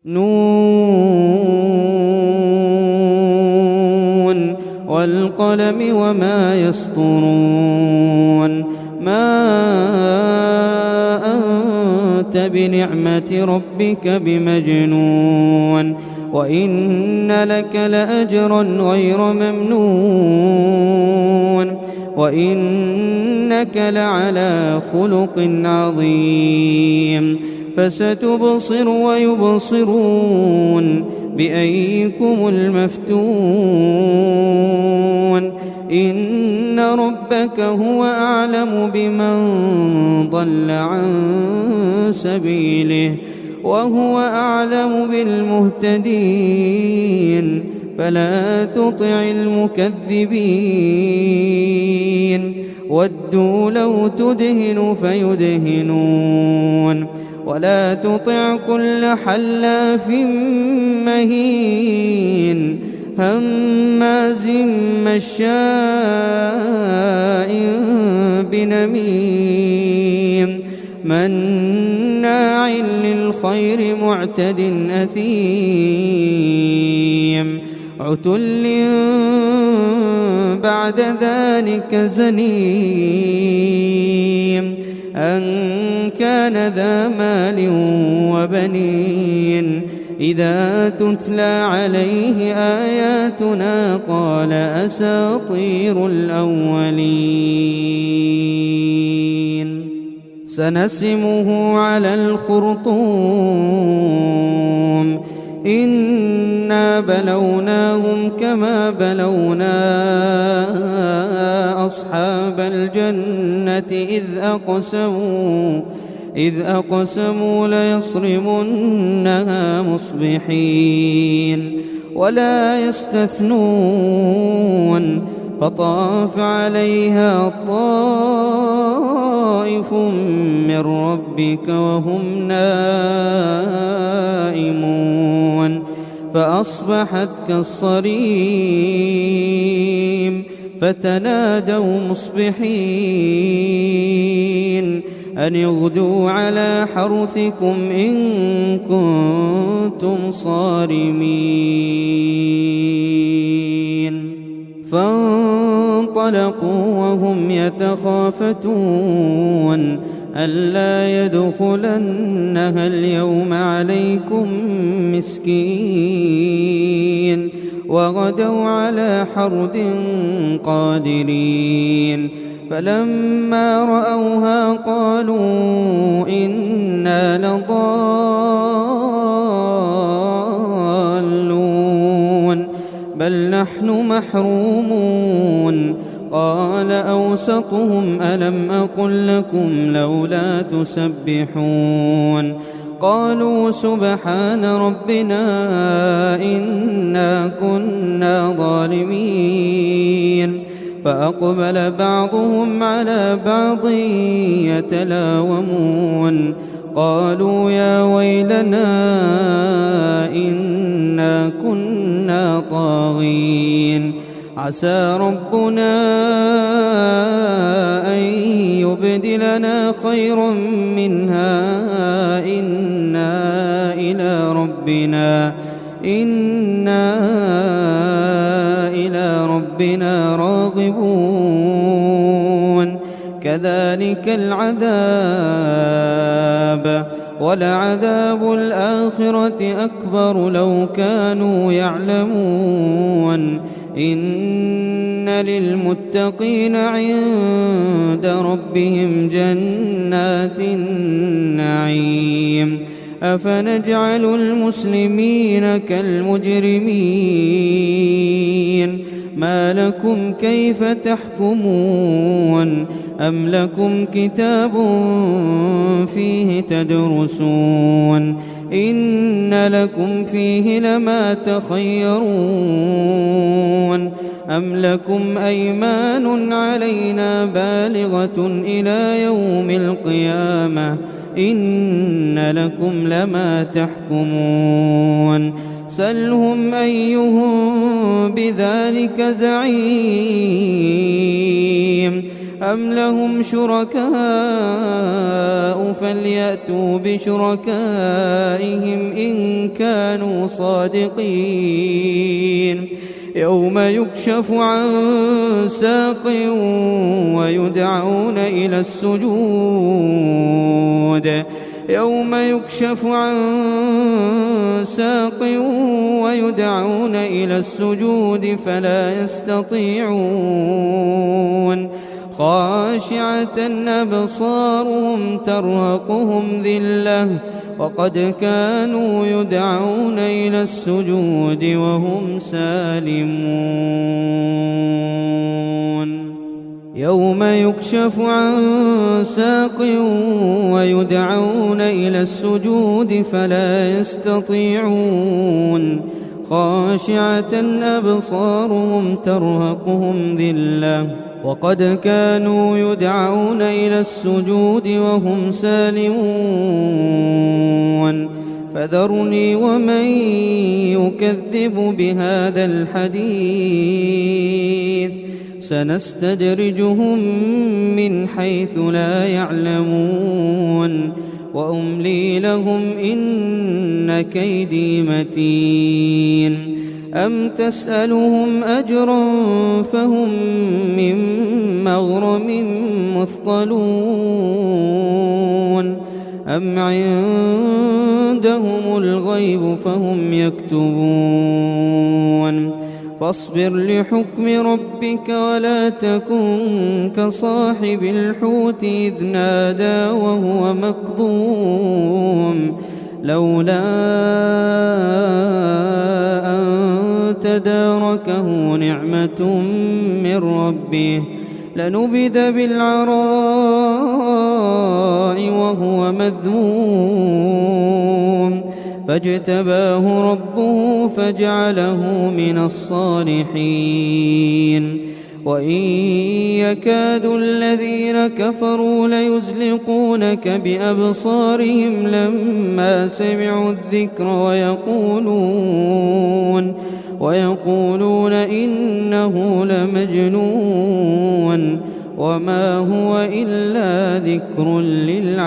نون والقلم وما يسطرون ما أنت بنعمة ربك بمجنون وإن لك لأجرا غير ممنون وإنك لعلى خلق عظيم فستبصر ويبصرون بأيكم المفتون إن ربك هو أعلم بمن ضل عن سبيله وهو أعلم بالمهتدين فلا تطع المكذبين ودوا لو تدهن فيدهنون ولا تطع كل حلاف مهين هماز مشاء بنميم مناع للخير معتد أثيم عتل بعد ذلك زنيم أن كان ذا مال وبنين إذا تتلى عليه آياتنا قال أساطير الأولين سنسمه على الخرطوم إنا بلوناهم كما بلونا أصحاب الجنة إذ أقسموا ليصرمنها مصبحين ولا يستثنون فطاف عليها طائف من ربك وهم نائمون فأصبحت كالصريم فتنادوا مصبحين أن اغدوا على حرثكم إن كنتم صارمين فانطلقوا وهم يتخافتون ألا يدخلنها اليوم عليكم مسكين وغدوا على حرد قادرين فلما رأوها قالوا إنا لضالون بل نحن محرومون قال أوسطهم ألم أقل لكم لولا تسبحون قالوا سبحان ربنا إنا كنا ظالمين فأقبل بعضهم على بعض يتلاومون قالوا يا ويلنا إنا كنا طاغين عسى ربنا أن يبدلنا خيرا منها إنا إلى ربنا راغبون كذلك العذاب ولعذاب الآخرة أكبر لو كانوا يعلمون إن للمتقين عند ربهم جنات النعيم أفنجعل المسلمين كالمجرمين ما لكم كيف تحكمون أم لكم كتاب فيه تدرسون إن لكم فيه لما تخيرون أم لكم أيمان علينا بالغة إلى يوم القيامة إن لكم لما تحكمون سلهم أيهم بذلك زعيم أم لهم شركاء فليأتوا بشركائهم إن كانوا صادقين يوم يكشف عن ساق ويدعون إلى السجود يوم يكشف عن ساق ويدعون إلى السجود فلا يستطيعون خاشعة أبصارهم ترهقهم ذلة وقد كانوا يدعون إلى السجود وهم سالمون يوم يكشف عن ساق ويدعون إلى السجود فلا يستطيعون خاشعة أبصارهم ترهقهم ذلة وقد كانوا يدعون إلى السجود وهم سالمون فذرني ومن يكذب بهذا الحديث سنستدرجهم من حيث لا يعلمون وأملي لهم إن كيدي متين أم تسألهم أجرا فهم من مغرم مثقلون أم عندهم الغيب فهم يكتبون فاصبر لحكم ربك ولا تكن كصاحب الحوت إذ نادى وهو مكظوم لولا أن تداركه نعمة من ربه لنبذ بالعراء وهو مذموم فاجتباه ربه فجعله من الصالحين وإن يكاد الذين كفروا ليزلقونك بأبصارهم لما سمعوا الذكر ويقولون إنه لمجنون وما هو إلا ذكر للعالمين